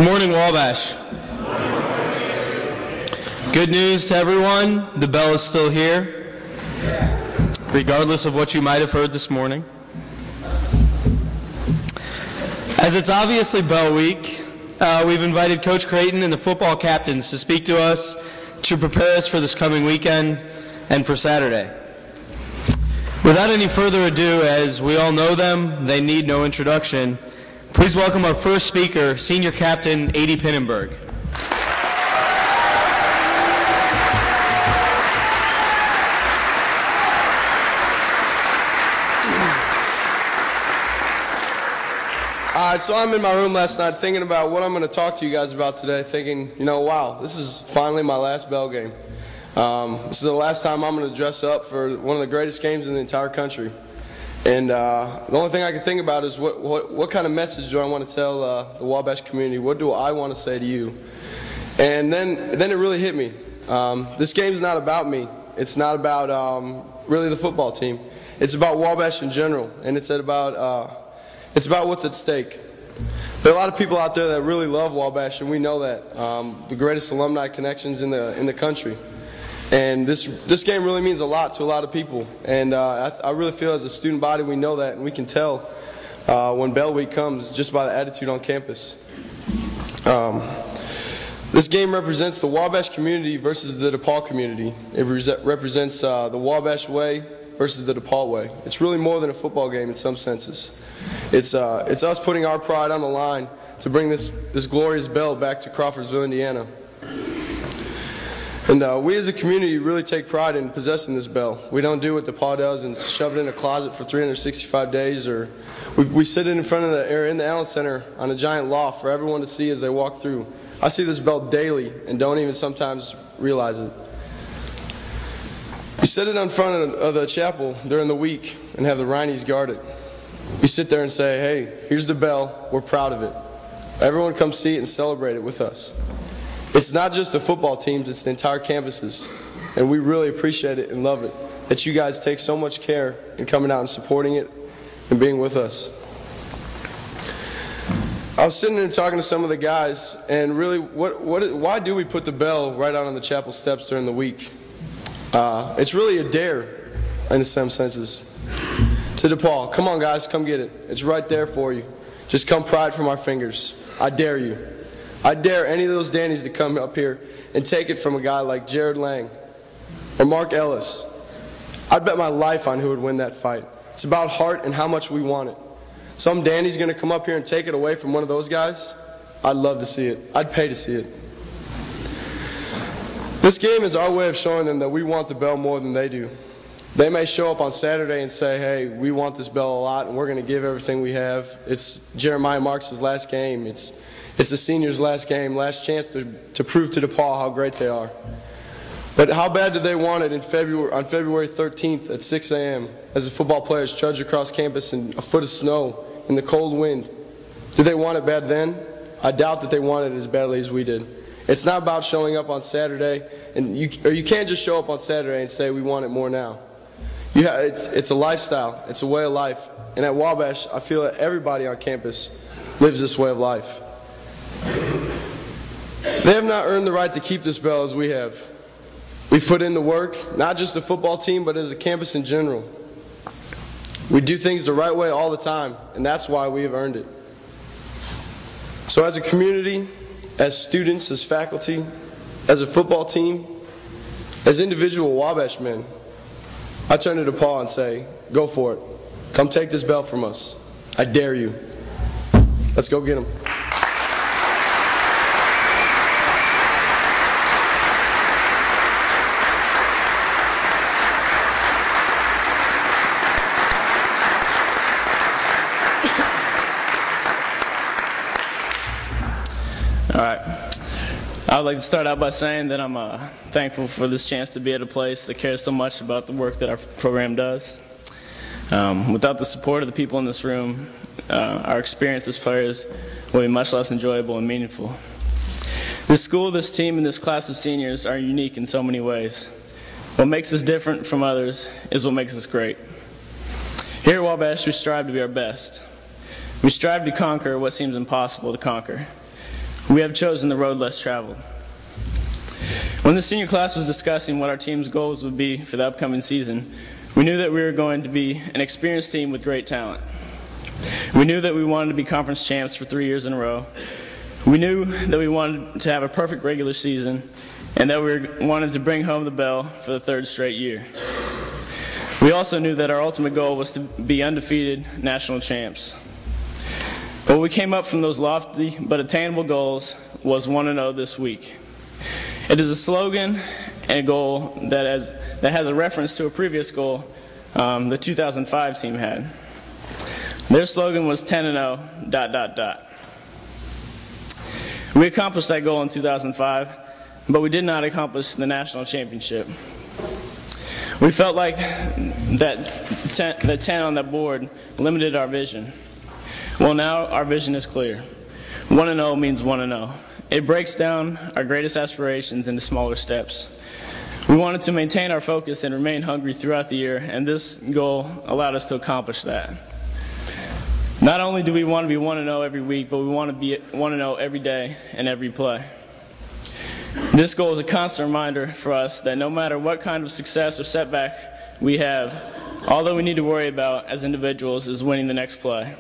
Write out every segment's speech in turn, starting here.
Good morning, Wabash. Good news to everyone, the bell is still here, regardless of what you might have heard this morning. As it's obviously Bell Week, we've invited Coach Creighton and the football captains to speak to us to prepare us for this coming weekend and for Saturday. Without any further ado, as we all know them, they need no introduction. Please welcome our first speaker, Senior Captain Pyneberg. All right, so I'm in my room last night thinking about what I'm going to talk to you guys about today, thinking, wow, this is finally my last Bell game. This is the last time I'm going to dress up for one of the greatest games in the entire country. And the only thing I can think about is what kind of message do I want to tell the Wabash community? What do I want to say to you? And then it really hit me. This game's not about me. It's not about really the football team. It's about Wabash in general, and it's about what's at stake. There are a lot of people out there that really love Wabash, and we know that. The greatest alumni connections in the country. And this game really means a lot to a lot of people. And I really feel as a student body we know that, and we can tell when Bell Week comes just by the attitude on campus. This game represents the Wabash community versus the DePaul community. It represents the Wabash way versus the DePaul way. It's really more than a football game in some senses. It's us putting our pride on the line to bring this glorious bell back to Crawfordsville, Indiana. And we as a community really take pride in possessing this bell. We don't do what DePaul does and shove it in a closet for 365 days, or we sit it in front of in the Allen Center on a giant loft for everyone to see as they walk through. I see this bell daily and don't even sometimes realize it. We sit it in front of the chapel during the week and have the Rhineys guard it. We sit there and say, hey, here's the bell, we're proud of it. Everyone come see it and celebrate it with us. It's not just the football teams, it's the entire campuses. And we really appreciate it and love it, that you guys take so much care in coming out and supporting it and being with us. I was sitting there talking to some of the guys, and really, why do we put the bell right out on the chapel steps during the week? It's really a dare, in some senses. To DePaul, come on guys, come get it. It's right there for you. Just come pry it from our fingers. I dare you. I dare any of those Dannies to come up here and take it from a guy like Jared Lang or Mark Ellis. I'd bet my life on who would win that fight. It's about heart and how much we want it. Some Danny's going to come up here and take it away from one of those guys. I'd love to see it. I'd pay to see it. This game is our way of showing them that we want the bell more than they do. They may show up on Saturday and say, hey, we want this bell a lot and we're going to give everything we have. It's Jeremiah Marks' last game. It's the seniors' last game, last chance to prove to DePaul how great they are. But how bad do they want it on February 13th at 6 a.m. as the football players trudge across campus in a foot of snow in the cold wind? Do they want it bad then? I doubt that they want it as badly as we did. It's not about showing up on Saturday, and you can't just show up on Saturday and say we want it more now. It's a lifestyle. It's a way of life. And at Wabash, I feel that everybody on campus lives this way of life. They have not earned the right to keep this bell as we have. We've put in the work, not just the football team, but as a campus in general. We do things the right way all the time, and that's why we have earned it. So as a community, as students, as faculty, as a football team, as individual Wabash men, I turn to DePaul and say, go for it. Come take this bell from us. I dare you. Let's go get them. All right. I would like to start out by saying that I'm thankful for this chance to be at a place that cares so much about the work that our program does. Without the support of the people in this room, our experience as players will be much less enjoyable and meaningful. This school, this team, and this class of seniors are unique in so many ways. What makes us different from others is what makes us great. Here at Wabash, we strive to be our best. We strive to conquer what seems impossible to conquer. We have chosen the road less traveled. When the senior class was discussing what our team's goals would be for the upcoming season, we knew that we were going to be an experienced team with great talent. We knew that we wanted to be conference champs for 3 years in a row. We knew that we wanted to have a perfect regular season and that we wanted to bring home the bell for the 3rd straight year. We also knew that our ultimate goal was to be undefeated national champs. What we came up from those lofty but attainable goals was 1-0 this week. It is a slogan and a goal that has a reference to a previous goal the 2005 team had. Their slogan was 10-0, ... We accomplished that goal in 2005, but we did not accomplish the national championship. We felt like the 10 on that board limited our vision. Well, now our vision is clear. 1-0 means 1-0. It breaks down our greatest aspirations into smaller steps. We wanted to maintain our focus and remain hungry throughout the year, and this goal allowed us to accomplish that. Not only do we want to be 1-0 every week, but we want to be 1-0 every day and every play. This goal is a constant reminder for us that no matter what kind of success or setback we have, all that we need to worry about as individuals is winning the next play.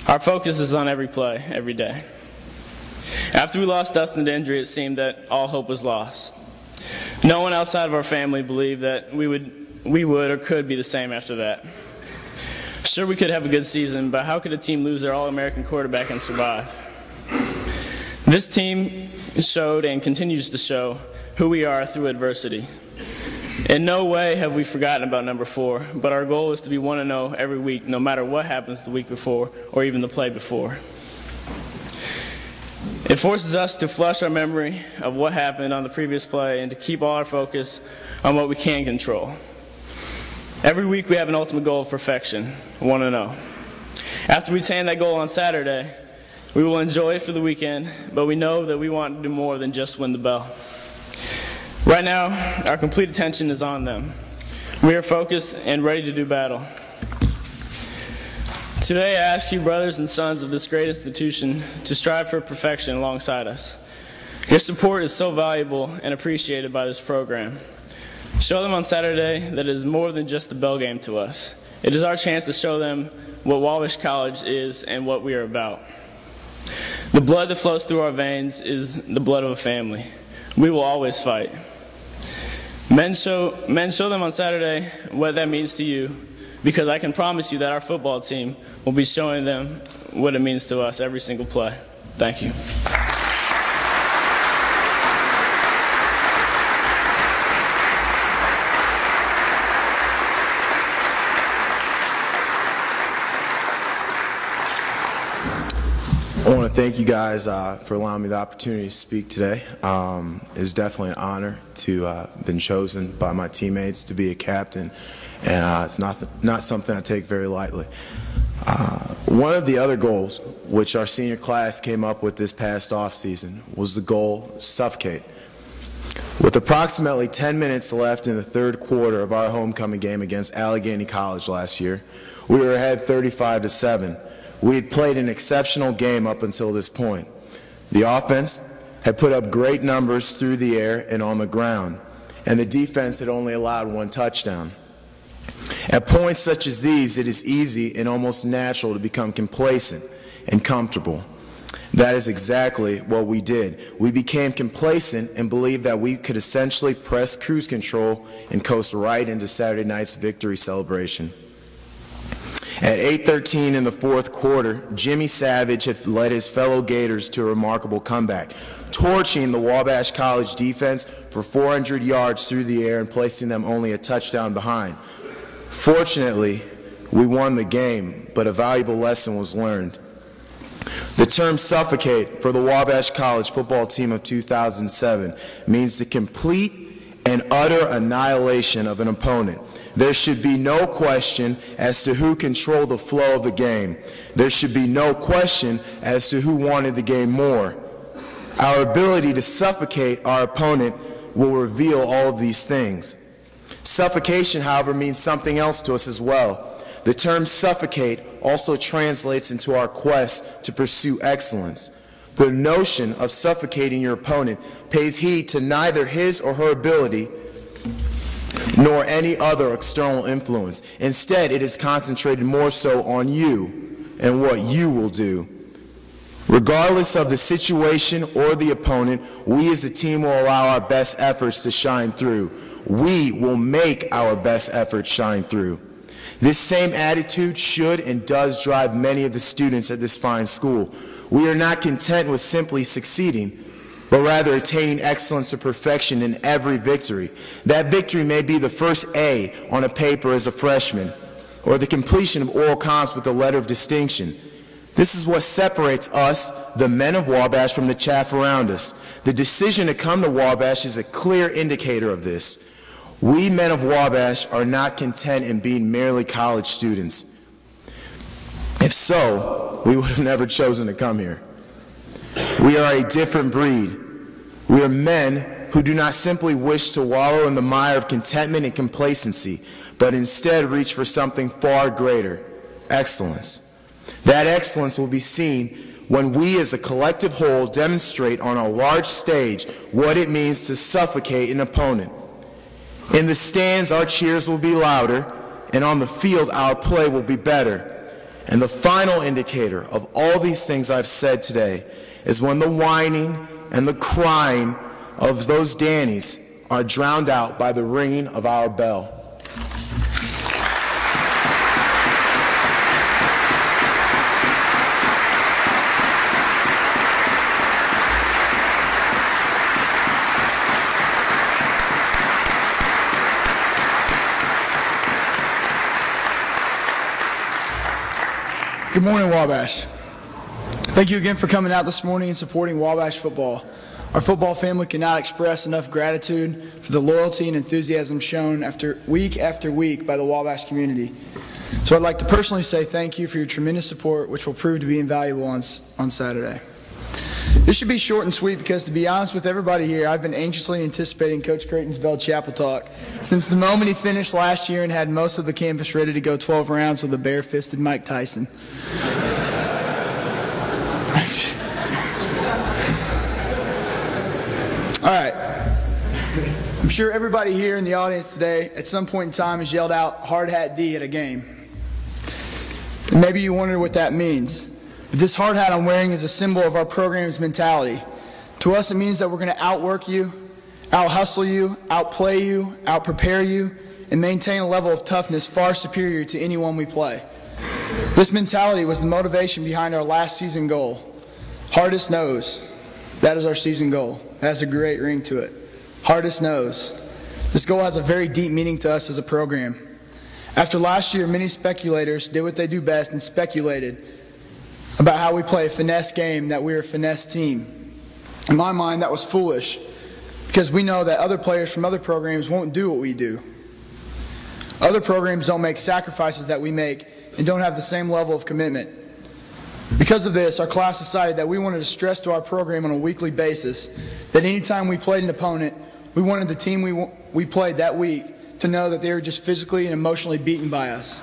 Our focus is on every play, every day. After we lost Dustin to injury, it seemed that all hope was lost. No one outside of our family believed that we would or could be the same after that. Sure, we could have a good season, but how could a team lose their All-American quarterback and survive? This team showed and continues to show who we are through adversity. In no way have we forgotten about number 4, but our goal is to be 1-0 every week, no matter what happens the week before or even the play before. It forces us to flush our memory of what happened on the previous play and to keep all our focus on what we can control. Every week we have an ultimate goal of perfection, 1-0. After we attain that goal on Saturday, we will enjoy it for the weekend, but we know that we want to do more than just win the bell. Right now, our complete attention is on them. We are focused and ready to do battle. Today, I ask you, brothers and sons of this great institution, to strive for perfection alongside us. Your support is so valuable and appreciated by this program. Show them on Saturday that it is more than just a bell game to us. It is our chance to show them what Wabash College is and what we are about. The blood that flows through our veins is the blood of a family. We will always fight. Men, show them on Saturday what that means to you, because I can promise you that our football team will be showing them what it means to us every single play. Thank you. I want to thank you guys for allowing me the opportunity to speak today. It's definitely an honor to have been chosen by my teammates to be a captain, and it's not something I take very lightly. One of the other goals, which our senior class came up with this past offseason, was the goal suffocate. With approximately 10 minutes left in the 3rd quarter of our homecoming game against Allegheny College last year, we were ahead 35-7. We had played an exceptional game up until this point. The offense had put up great numbers through the air and on the ground, and the defense had only allowed 1 touchdown. At points such as these, it is easy and almost natural to become complacent and comfortable. That is exactly what we did. We became complacent and believed that we could essentially press cruise control and coast right into Saturday night's victory celebration. At 8:13 in the 4th quarter, Jimmy Savage had led his fellow Gators to a remarkable comeback, torching the Wabash College defense for 400 yards through the air and placing them only a touchdown behind. Fortunately, we won the game, but a valuable lesson was learned. The term suffocate for the Wabash College football team of 2007 means the complete and utter annihilation of an opponent. There should be no question as to who controlled the flow of the game. There should be no question as to who wanted the game more. Our ability to suffocate our opponent will reveal all of these things. Suffocation, however, means something else to us as well. The term suffocate also translates into our quest to pursue excellence. The notion of suffocating your opponent pays heed to neither his or her ability nor any other external influence. Instead, it is concentrated more so on you and what you will do. Regardless of the situation or the opponent, we as a team will allow our best efforts to shine through. We will make our best efforts shine through. This same attitude should and does drive many of the students at this fine school. We are not content with simply succeeding, but rather attaining excellence or perfection in every victory. That victory may be the first A on a paper as a freshman, or the completion of oral comps with a letter of distinction. This is what separates us, the men of Wabash, from the chaff around us. The decision to come to Wabash is a clear indicator of this. We men of Wabash are not content in being merely college students. If so, we would have never chosen to come here. We are a different breed. We are men who do not simply wish to wallow in the mire of contentment and complacency, but instead reach for something far greater, excellence. That excellence will be seen when we as a collective whole demonstrate on a large stage what it means to suffocate an opponent. In the stands, our cheers will be louder, and on the field, our play will be better. And the final indicator of all these things I've said today is when the whining and the crying of those Dannies are drowned out by the ringing of our bell. Good morning, Wabash. Thank you again for coming out this morning and supporting Wabash football. Our football family cannot express enough gratitude for the loyalty and enthusiasm shown after week by the Wabash community. So I'd like to personally say thank you for your tremendous support, which will prove to be invaluable on Saturday. This should be short and sweet because, to be honest with everybody here, I've been anxiously anticipating Coach Creighton's Bell Chapel talk since the moment he finished last year and had most of the campus ready to go 12 rounds with a bare-fisted Mike Tyson. All right. I'm sure everybody here in the audience today at some point in time has yelled out "Hard Hat D" at a game. And maybe you wonder what that means. But this hard hat I'm wearing is a symbol of our program's mentality. To us, it means that we're going to outwork you, out-hustle you, outplay you, out-prepare you, and maintain a level of toughness far superior to anyone we play. This mentality was the motivation behind our last season goal. Hardest nose. That is our season goal. That has a great ring to it. Hardest nose. This goal has a very deep meaning to us as a program. After last year, many speculators did what they do best and speculated about how we play a finesse game, that we're a finesse team. In my mind, that was foolish because we know that other players from other programs won't do what we do. Other programs don't make sacrifices that we make and don't have the same level of commitment. Because of this, our class decided that we wanted to stress to our program on a weekly basis that anytime we played an opponent, we wanted the team we played that week to know that they were just physically and emotionally beaten by us.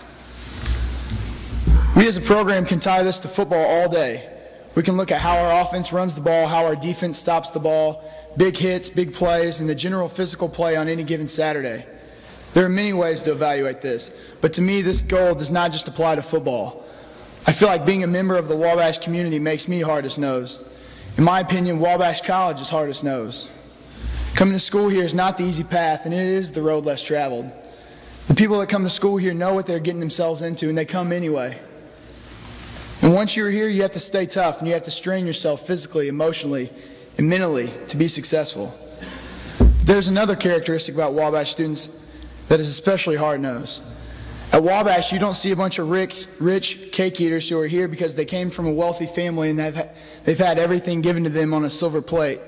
We as a program can tie this to football all day. We can look at how our offense runs the ball, how our defense stops the ball, big hits, big plays, and the general physical play on any given Saturday. There are many ways to evaluate this, but to me this goal does not just apply to football. I feel like being a member of the Wabash community makes me hardest nosed. In my opinion, Wabash College is hardest nosed. Coming to school here is not the easy path, and it is the road less traveled. The people that come to school here know what they're getting themselves into, and they come anyway. And once you're here, you have to stay tough, and you have to strain yourself physically, emotionally, and mentally to be successful. There's another characteristic about Wabash students that is especially hard-nosed. At Wabash, you don't see a bunch of rich cake eaters who are here because they came from a wealthy family and they've had everything given to them on a silver plate,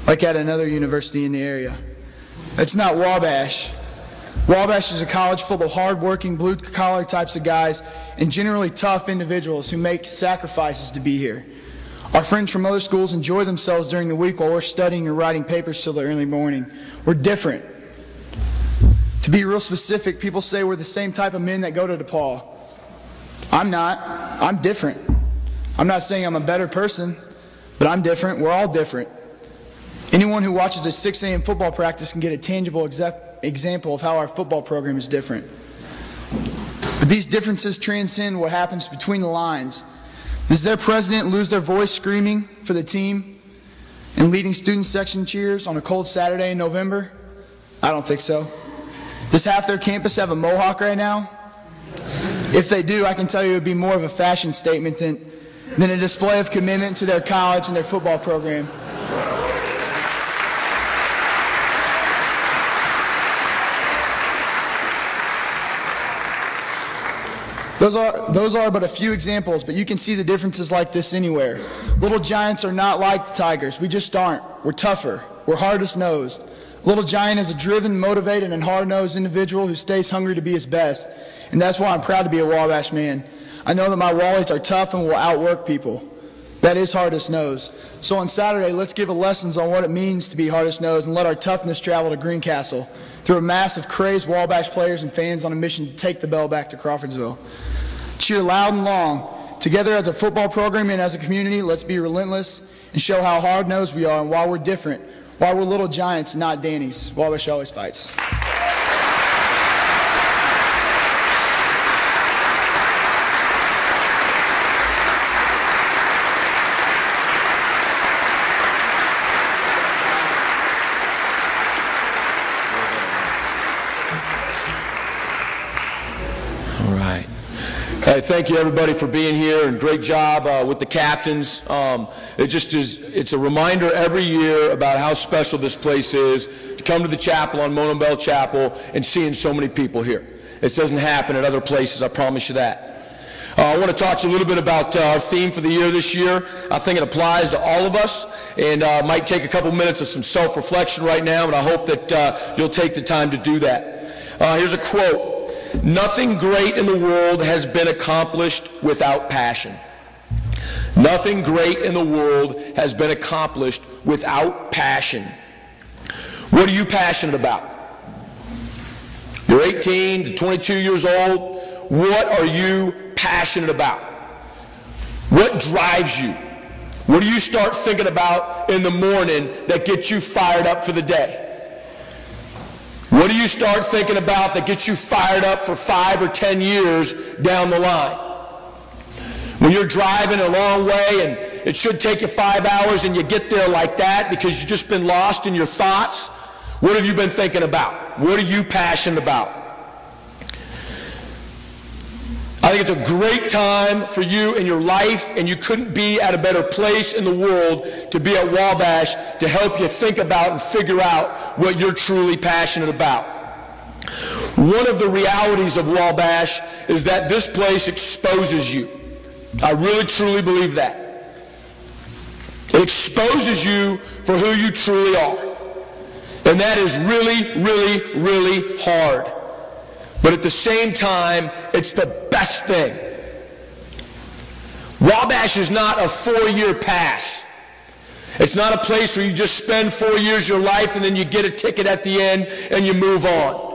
like at another university in the area. That's not Wabash. Wabash is a college full of hard-working, blue-collar types of guys and generally tough individuals who make sacrifices to be here. Our friends from other schools enjoy themselves during the week while we're studying or writing papers till the early morning. We're different. To be real specific, people say we're the same type of men that go to DePaul. I'm not. I'm different. I'm not saying I'm a better person, But I'm different. We're all different. Anyone who watches a 6 a.m. football practice can get a tangible example of how our football program is different. But these differences transcend what happens between the lines. Does their president lose their voice screaming for the team and leading student section cheers on a cold Saturday in November? I don't think so. Does half their campus have a mohawk right now? If they do, I can tell you it would be more of a fashion statement than a display of commitment to their college and their football program. Those are but a few examples, but you can see the differences like this anywhere. Little Giants are not like the Tigers. We just aren't. We're tougher. We're hardest-nosed. Little Giant is a driven, motivated, and hard-nosed individual who stays hungry to be his best. And that's why I'm proud to be a Wabash man. I know that my Wallies are tough and will outwork people. That is hardest-nosed. So on Saturday, let's give lessons on what it means to be hardest-nosed and let our toughness travel to Greencastle through a mass of crazed Wabash players and fans on a mission to take the bell back to Crawfordsville. Cheer loud and long. Together as a football program and as a community, let's be relentless and show how hard-nosed we are and why we're different, why we're Little Giants, not Dannies. Wabash always fights. Hey, thank you everybody for being here, and great job with the captains. It's a reminder every year about how special this place is to come to the chapel on Monon Bell Chapel and seeing so many people here. It doesn't happen at other places, I promise you that. I want to talk to you a little bit about our theme for the year this year. I think it applies to all of us, and might take a couple minutes of some self-reflection right now, and I hope that you'll take the time to do that. Here's a quote. Nothing great in the world has been accomplished without passion. Nothing great in the world has been accomplished without passion. What are you passionate about? You're 18 to 22 years old. What are you passionate about? What drives you? What do you start thinking about in the morning that gets you fired up for the day? What do you start thinking about that gets you fired up for 5 or 10 years down the line? When you're driving a long way and it should take you 5 hours and you get there like that because you've just been lost in your thoughts, what have you been thinking about? What are you passionate about? I think it's a great time for you in your life, and you couldn't be at a better place in the world to be at Wabash to help you think about and figure out what you're truly passionate about. One of the realities of Wabash is that this place exposes you. I really, truly believe that. It exposes you for who you truly are. And that is really, really, really hard. But at the same time, it's the best thing. Wabash is not a 4-year pass. It's not a place where you just spend 4 years of your life and then you get a ticket at the end and you move on.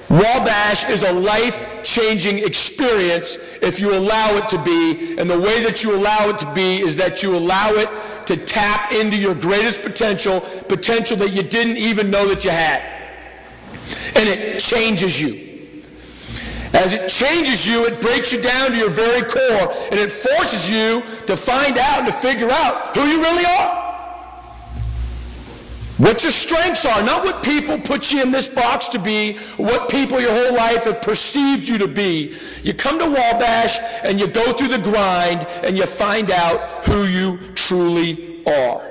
Wabash is a life-changing experience if you allow it to be, and the way that you allow it to be is that you allow it to tap into your greatest potential that you didn't even know that you had. And it changes you. As it changes you, it breaks you down to your very core, and it forces you to find out and to figure out who you really are. What your strengths are, not what people put you in this box to be, what people your whole life have perceived you to be. You come to Wabash and you go through the grind and you find out who you truly are.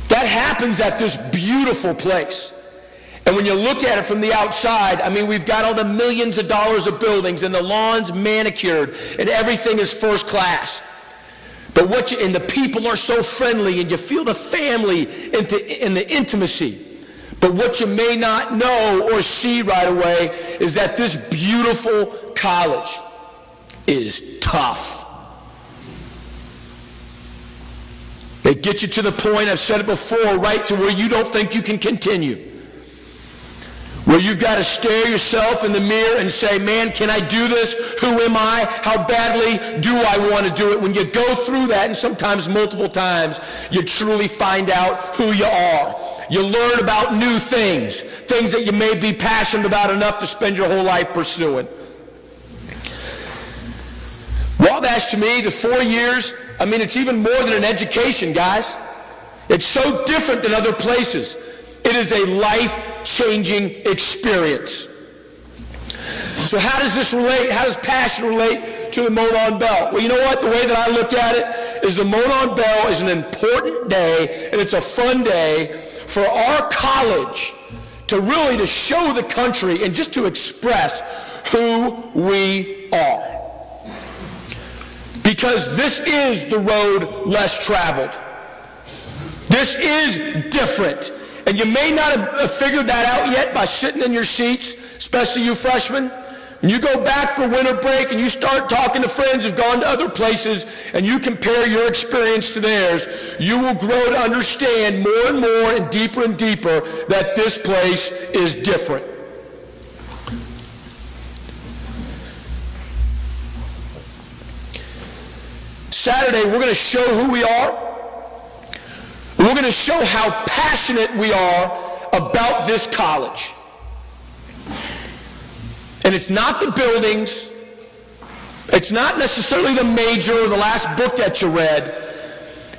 That happens at this beautiful place. And when you look at it from the outside, I mean, we've got all the millions of dollars of buildings and the lawns manicured and everything is first class. But and the people are so friendly and you feel the family and the intimacy. But what you may not know or see right away is that this beautiful college is tough. They get you to the point, I've said it before, right to where you don't think you can continue. where you've got to stare yourself in the mirror and say, man, can I do this? Who am I? How badly do I want to do it? When you go through that, and sometimes multiple times, you truly find out who you are. You learn about new things, things that you may be passionate about enough to spend your whole life pursuing. Wabash, to me, the 4 years, I mean, it's even more than an education, guys. It's so different than other places. It is a life-changing experience. So how does this relate? How does passion relate to the Monon Bell? Well, you know what? The way that I look at it is the Monon Bell is an important day, and it's a fun day for our college to really to show the country and just to express who we are. Because this is the road less traveled. This is different. And you may not have figured that out yet by sitting in your seats, especially you freshmen. When you go back for winter break and you start talking to friends who've gone to other places and you compare your experience to theirs, you will grow to understand more and more and deeper that this place is different. Saturday, we're going to show who we are. We're going to show how passionate we are about this college. And it's not the buildings. It's not necessarily the major or the last book that you read.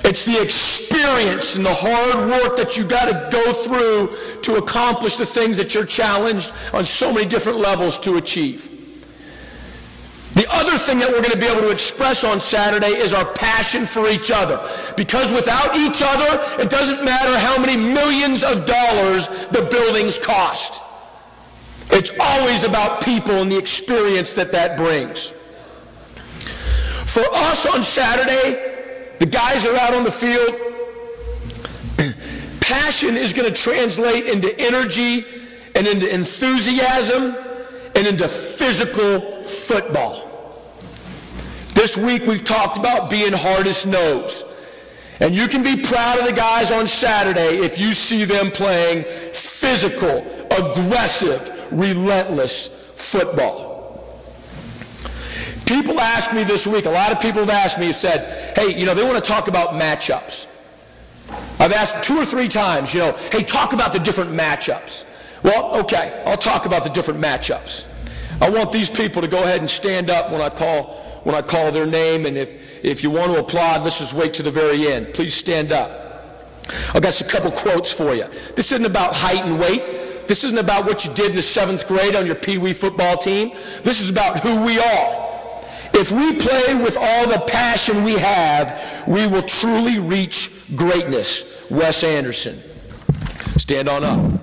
It's the experience and the hard work that you got to go through to accomplish the things that you're challenged on so many different levels to achieve. The other thing that we're going to be able to express on Saturday is our passion for each other. Because without each other, it doesn't matter how many millions of dollars the buildings cost. It's always about people and the experience that that brings. For us on Saturday, the guys are out on the field. Passion is going to translate into energy and into enthusiasm and into physical football. This week we've talked about being hardest knows. And you can be proud of the guys on Saturday if you see them playing physical, aggressive, relentless football. People ask me this week, a lot of people have asked me, have said, hey, they want to talk about matchups. I've asked 2 or 3 times, hey, talk about the different matchups. Well, okay, I'll talk about the different matchups. I want these people to go ahead and stand up when I call their name, and if you want to applaud, let's just wait to the very end. Please stand up. I've got a couple quotes for you. This isn't about height and weight. This isn't about what you did in the 7th grade on your Pee Wee football team. This is about who we are. If we play with all the passion we have, we will truly reach greatness. Wes Anderson. Stand on up.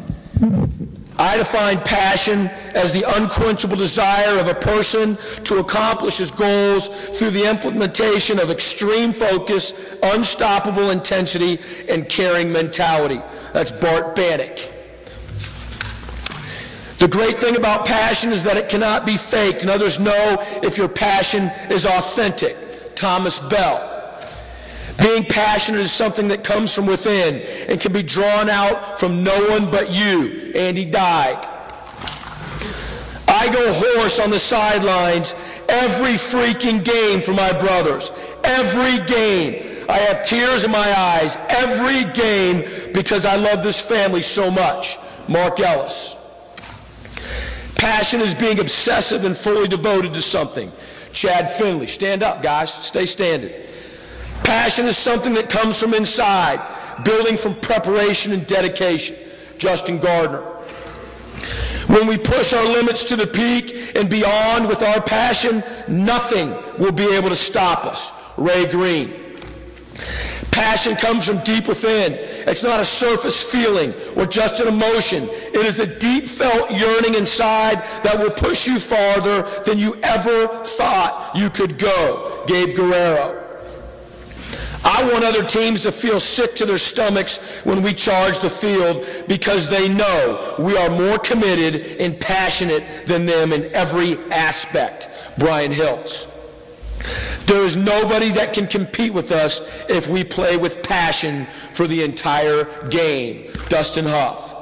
I define passion as the unquenchable desire of a person to accomplish his goals through the implementation of extreme focus, unstoppable intensity, and caring mentality. That's Bart Bannock. The great thing about passion is that it cannot be faked, and others know if your passion is authentic. Thomas Bell. Being passionate is something that comes from within and can be drawn out from no one but you. Andy Deig. I go hoarse on the sidelines every freaking game for my brothers. Every game. I have tears in my eyes every game because I love this family so much. Mark Ellis. Passion is being obsessive and fully devoted to something. Chad Finley. Stand up, guys. Stay standing. Passion is something that comes from inside, building from preparation and dedication. Justin Gardner. When we push our limits to the peak and beyond with our passion, nothing will be able to stop us. Ray Green. Passion comes from deep within. It's not a surface feeling or just an emotion. It is a deep felt yearning inside that will push you farther than you ever thought you could go. Gabe Guerrero. I want other teams to feel sick to their stomachs when we charge the field because they know we are more committed and passionate than them in every aspect. Brian Hiltz. There is nobody that can compete with us if we play with passion for the entire game. Dustin Huff.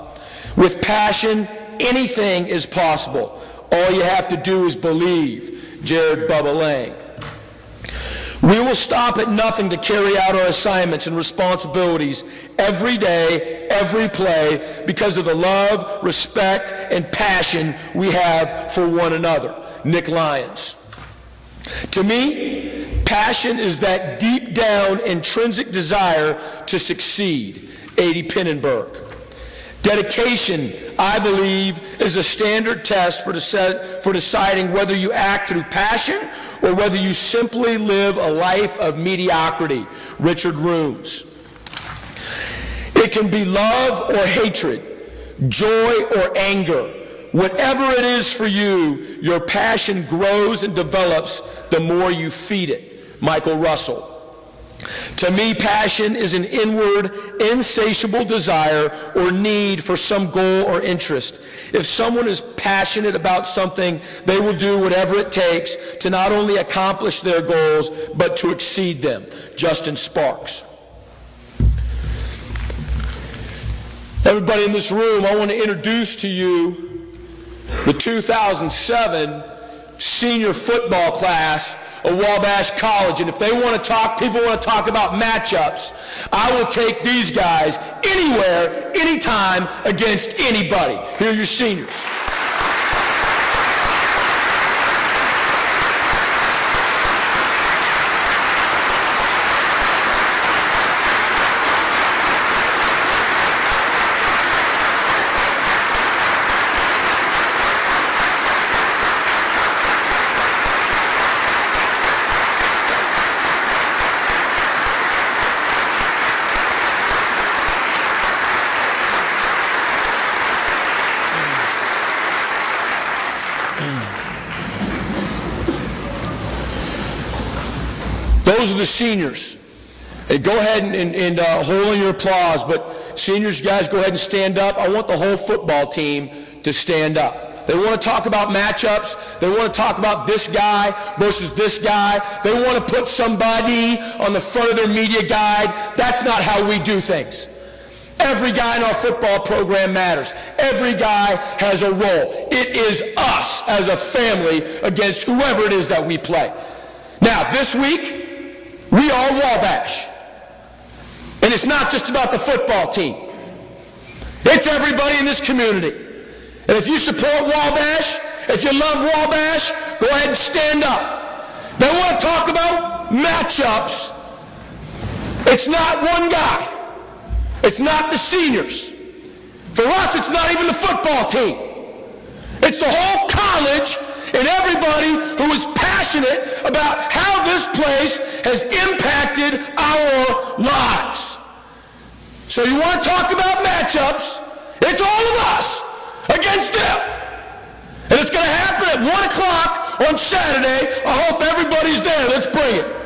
With passion, anything is possible. All you have to do is believe. Jared Bubba Lang. We will stop at nothing to carry out our assignments and responsibilities every day, every play, because of the love, respect, and passion we have for one another. Nick Lyons. To me, passion is that deep down intrinsic desire to succeed. A.D. Pyneberg. Dedication, I believe, is a standard test for deciding whether you act through passion or whether you simply live a life of mediocrity. Richard Rooms. It can be love or hatred, joy or anger. Whatever it is for you, your passion grows and develops the more you feed it. Michael Russell. To me, passion is an inward, insatiable desire or need for some goal or interest. If someone is passionate about something, they will do whatever it takes to not only accomplish their goals, but to exceed them. Justin Sparks. Everybody in this room, I want to introduce to you the 2007 senior football class of Wabash College. And if they want to talk, people want to talk about matchups, I will take these guys anywhere, anytime, against anybody. Here are your seniors. Those are the seniors. Hey, go ahead and hold on your applause, but seniors, you guys, go ahead and stand up. I want the whole football team to stand up. They want to talk about matchups. They want to talk about this guy versus this guy. They want to put somebody on the front of their media guide. That's not how we do things. Every guy in our football program matters. Every guy has a role. It is us as a family against whoever it is that we play. Now, this week, we are Wabash. And it's not just about the football team. It's everybody in this community. And if you support Wabash, if you love Wabash, go ahead and stand up. They want to talk about matchups. It's not one guy. It's not the seniors. For us, it's not even the football team. It's the whole college and everybody who is passionate about how this place has impacted our lives. So you want to talk about matchups? It's all of us against them. And it's going to happen at 1 o'clock on Saturday. I hope everybody's there. Let's bring it.